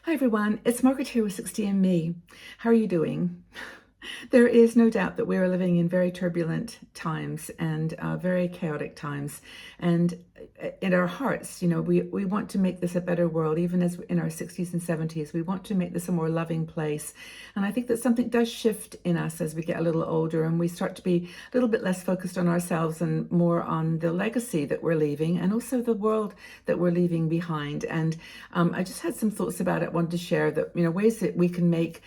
Hi everyone, it's Margaret here with 60 Me. How are you doing? There is no doubt that we are living in very turbulent times and very chaotic times. And in our hearts, we want to make this a better world, even as in our 60s and 70s. We want to make this a more loving place. And I think that something does shift in us as we get a little older and we start to be a little bit less focused on ourselves and more on the legacy that we're leaving and also the world that we're leaving behind. And I just had some thoughts about it, wanted to share that, ways that we can make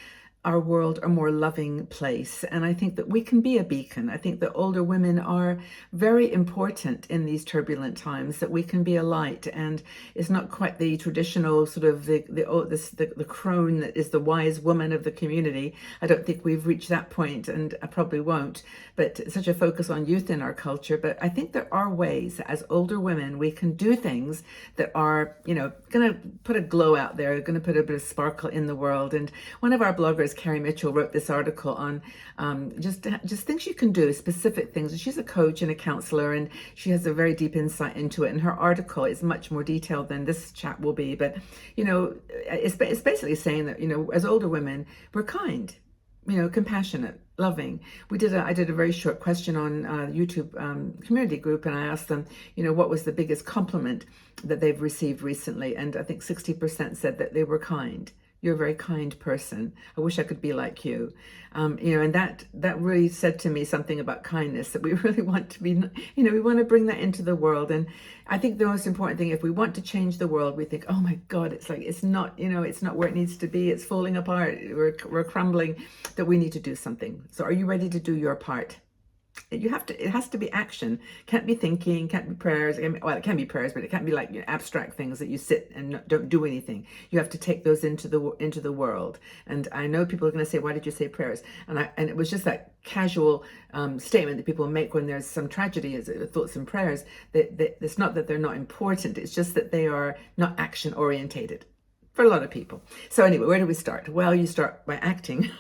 our world a more loving place. And I think that we can be a beacon. I think that older women are very important in these turbulent times, that we can be a light. And it's not quite the traditional sort of the crone that is the wise woman of the community. I don't think we've reached that point, and I probably won't. But such a focus on youth in our culture. But I think there are ways as older women we can do things that are, going to put a glow out there, going to put a bit of sparkle in the world. And one of our bloggers, Carrie Mitchell, wrote this article on just things you can do, specific things. She's a coach and a counselor, and she has a very deep insight into it. And her article is much more detailed than this chat will be. But, it's basically saying that, as older women, we're kind, compassionate, loving. I did a very short question on YouTube community group, and I asked them, what was the biggest compliment that they've received recently? And I think 60% said that they were kind. You're a very kind person. I wish I could be like you. And that really said to me something about kindness, that we really want to be, we want to bring that into the world. And I think the most important thing, if we want to change the world, we think, oh my God, it's not where it needs to be. It's falling apart. We're crumbling, that we need to do something. So are you ready to do your part? It has to be action. Can't be thinking, can't be prayers. It can be prayers, but it can't be like abstract things that you sit and don't do anything. You have to take those into the world. And I know people are going to say, why did you say prayers? And it was just that casual statement that people make when there's some tragedy, as thoughts and prayers. That it's not that they're not important. It's just that they are not action orientated for a lot of people. So anyway, where do we start? Well, you start by acting.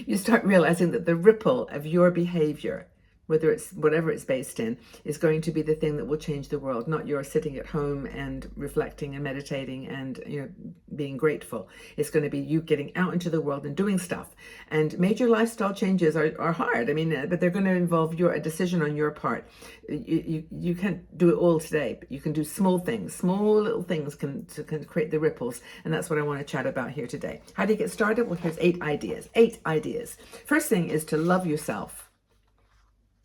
You start realizing that the ripple of your behavior, whatever it's based in, is going to be the thing that will change the world, not your sitting at home and reflecting and meditating and being grateful. It's going to be you getting out into the world and doing stuff. And major lifestyle changes are hard. But they're going to involve a decision on your part. You can't do it all today, but you can do small things. Small little things can create the ripples. And that's what I want to chat about here today. How do you get started? Well, here's 8 ideas. 8 ideas. First thing is to love yourself.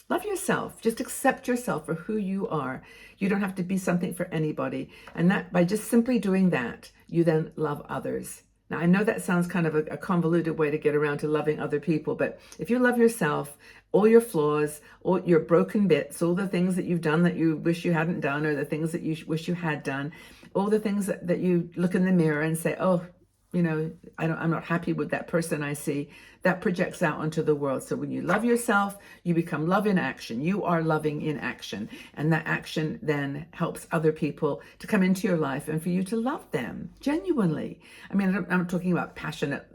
Love yourself. Just accept yourself for who you are. You don't have to be something for anybody. And that by just simply doing that, you then love others. Now, I know that sounds kind of a convoluted way to get around to loving other people, but if you love yourself, all your flaws, all your broken bits, all the things that you've done that you wish you hadn't done, or the things that you wish you had done, all the things that you look in the mirror and say, oh, I'm not happy with that person I see, that projects out onto the world. So when you love yourself, you become love in action. You are loving in action. And that action then helps other people to come into your life and for you to love them genuinely. I'm talking about passionate,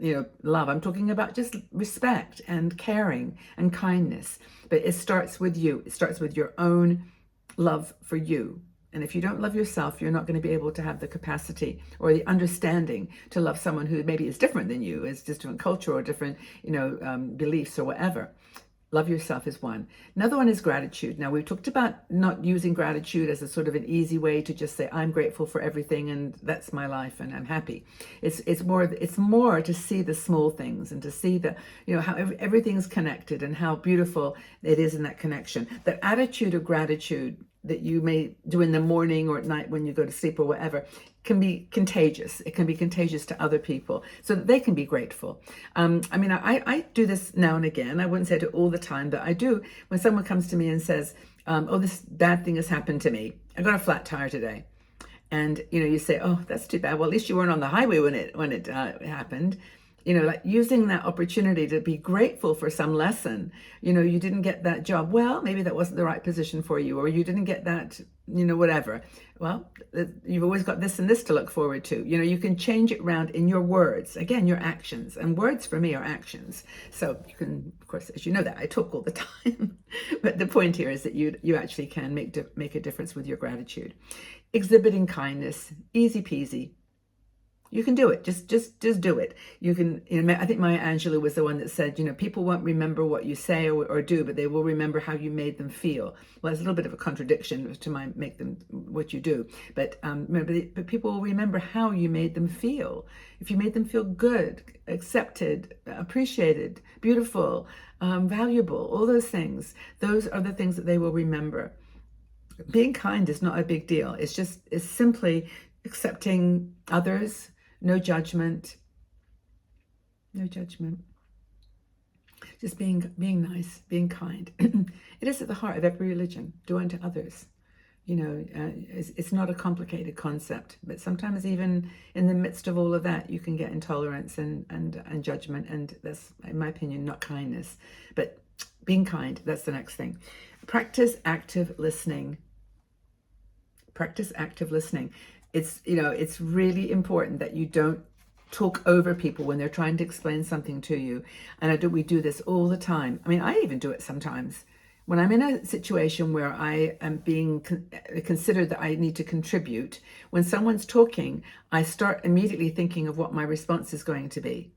love. I'm talking about just respect and caring and kindness. But it starts with you. It starts with your own love for you. And if you don't love yourself, you're not going to be able to have the capacity or the understanding to love someone who maybe is different than you, is just different culture or different, beliefs or whatever. Love yourself is one. Another one is gratitude. Now, we've talked about not using gratitude as a sort of an easy way to just say, I'm grateful for everything and that's my life and I'm happy. It's more to see the small things and to see how everything's connected and how beautiful it is in that connection. That attitude of gratitude that you may do in the morning or at night when you go to sleep or whatever can be contagious. It can be contagious to other people so that they can be grateful. I do this now and again. I wouldn't say it all the time, but I do when someone comes to me and says, oh, this bad thing has happened to me. I got a flat tire today. And, you say, oh, that's too bad. Well, at least you weren't on the highway when it happened. Like using that opportunity to be grateful for some lesson. You didn't get that job. Well, maybe that wasn't the right position for you, or you didn't get that, whatever. Well, you've always got this and this to look forward to. You can change it around in your words. Again, your actions. And words for me are actions. So you can, of course, as you know that, I talk all the time. But the point here is that you actually can make a difference with your gratitude. Exhibiting kindness. Easy peasy. You can do it. Just do it. You can, I think Maya Angelou was the one that said, people won't remember what you say or do, but they will remember how you made them feel. Well, it's a little bit of a contradiction to make them what you do. But but people will remember how you made them feel. If you made them feel good, accepted, appreciated, beautiful, valuable, all those things, those are the things that they will remember. Being kind is not a big deal. It's simply accepting others. No judgment. No judgment. Just being nice, being kind. It is at the heart of every religion. Do unto others. It's not a complicated concept, but sometimes even in the midst of all of that, you can get intolerance and judgment, and that's, in my opinion, not kindness. But being kind, that's the next thing. Practice active listening. Practice active listening. It's really important that you don't talk over people when they're trying to explain something to you. And we do this all the time. I mean, I even do it sometimes. When I'm in a situation where I am being considered that I need to contribute, when someone's talking, I start immediately thinking of what my response is going to be.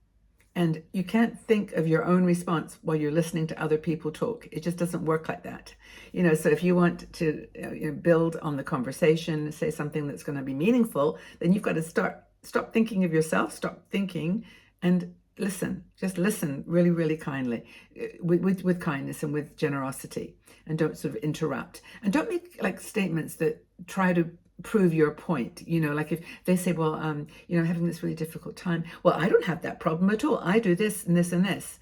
And you can't think of your own response while you're listening to other people talk. It just doesn't work like that. So if you want to build on the conversation, say something that's going to be meaningful, then you've got to stop thinking of yourself, stop thinking, and listen. Just listen really, really kindly, with kindness and with generosity, and don't sort of interrupt. And don't make like statements that try to prove your point. Like if they say, well, having this really difficult time. Well, I don't have that problem at all. I do this and this and this.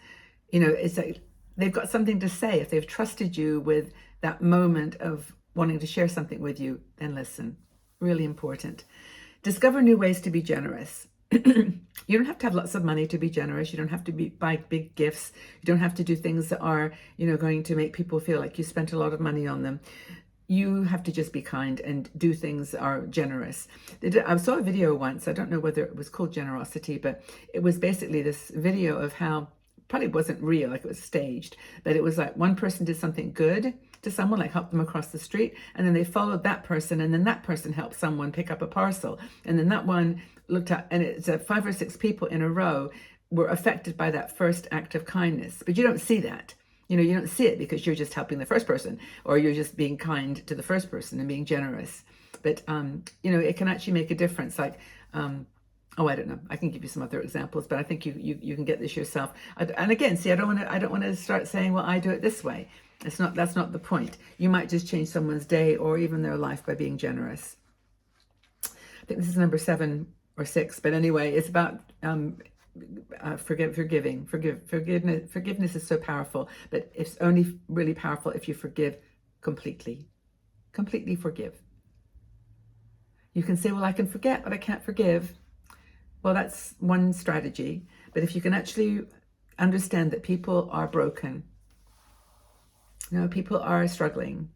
It's like they've got something to say. If they've trusted you with that moment of wanting to share something with you, then listen. Really important. Discover new ways to be generous. You don't have to have lots of money to be generous. You don't have to buy big gifts. You don't have to do things that are, going to make people feel like you spent a lot of money on them. You have to just be kind and do things that are generous. I saw a video once, I don't know whether it was called generosity, but it was basically this video of how, probably wasn't real, like it was staged, but it was like one person did something good to someone, like helped them across the street, and then they followed that person, and then that person helped someone pick up a parcel, and then that one looked at, and it's 5 or 6 people in a row were affected by that first act of kindness. But you don't see that. You don't see it because you're just helping the first person, or you're just being kind to the first person and being generous. But, it can actually make a difference. Like, I don't know. I can give you some other examples, but I think you can get this yourself. And again, see, I don't want to start saying, well, I do it this way. That's not the point. You might just change someone's day or even their life by being generous. I think this is number 7 or 6, but anyway, it's about forgiving. Forgiveness is so powerful, but it's only really powerful if you forgive completely forgive. You can say, well, I can forget, but I can't forgive. Well, that's one strategy. But if you can actually understand that people are broken, people are struggling,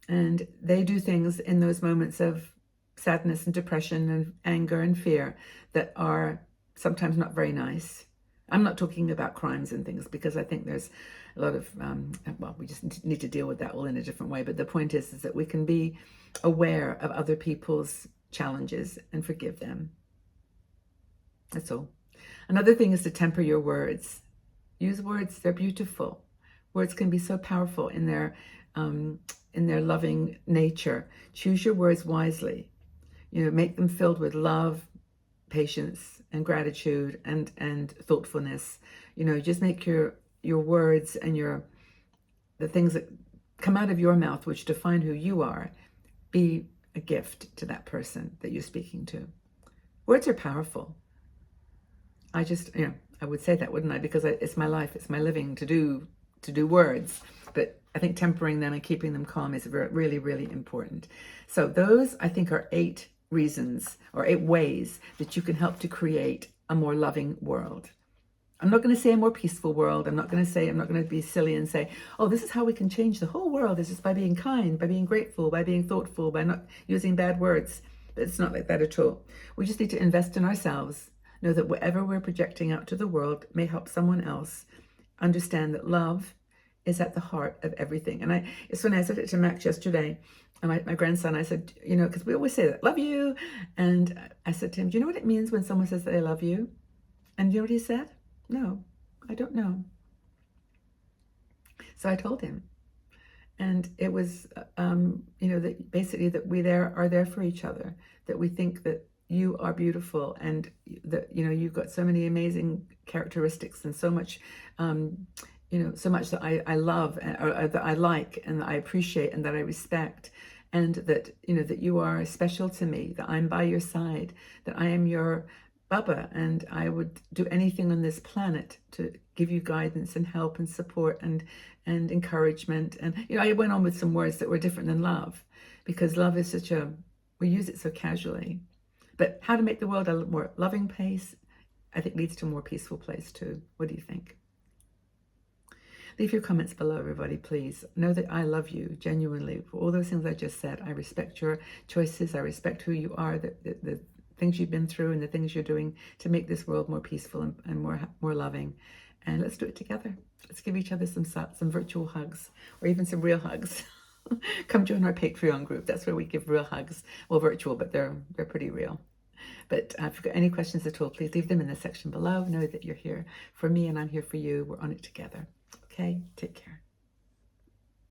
and they do things in those moments of sadness and depression and anger and fear that are sometimes not very nice. I'm not talking about crimes and things, because I think there's a lot of, we just need to deal with that all in a different way. But the point is that we can be aware of other people's challenges and forgive them. That's all. Another thing is to temper your words. Use words, they're beautiful. Words can be so powerful in their loving nature. Choose your words wisely. Make them filled with love, patience, and gratitude, and thoughtfulness. Just make your words and the things that come out of your mouth, which define who you are, be a gift to that person that you're speaking to. Words are powerful. I would say that, wouldn't I? Because it's my life, it's my living to do words. But I think tempering them and keeping them calm is really, really important. So those, I think, are 8 reasons or 8 ways that you can help to create a more loving world. I'm not going to say a more peaceful world. I'm not going to be silly and say, oh, this is how we can change the whole world. It's just by being kind, by being grateful, by being thoughtful, by not using bad words. But it's not like that at all. We just need to invest in ourselves. Know that whatever we're projecting out to the world may help someone else. Understand that love is at the heart of everything. And it's funny, I said it to Max yesterday. And my grandson, I said, because we always say that, love you. And I said to him, do you know what it means when someone says that they love you? And you know what he said? No, I don't know. So I told him. And it was, that basically that we are there for each other, that we think that you are beautiful and that, you've got so many amazing characteristics and so much, so much that I love or that I like and that I appreciate and that I respect. And that, that you are special to me, that I'm by your side, that I am your Baba, and I would do anything on this planet to give you guidance and help and support and encouragement. And I went on with some words that were different than love, because love is we use it so casually. But how to make the world a more loving place, I think, leads to a more peaceful place too. What do you think? Leave your comments below, everybody, please. Know that I love you genuinely for all those things I just said. I respect your choices. I respect who you are, the things you've been through and the things you're doing to make this world more peaceful and more loving. And let's do it together. Let's give each other some virtual hugs, or even some real hugs. Come join our Patreon group. That's where we give real hugs. Well, virtual, but they're pretty real. But if you've got any questions at all, please leave them in the section below. Know that you're here for me and I'm here for you. We're on it together. Okay, take care.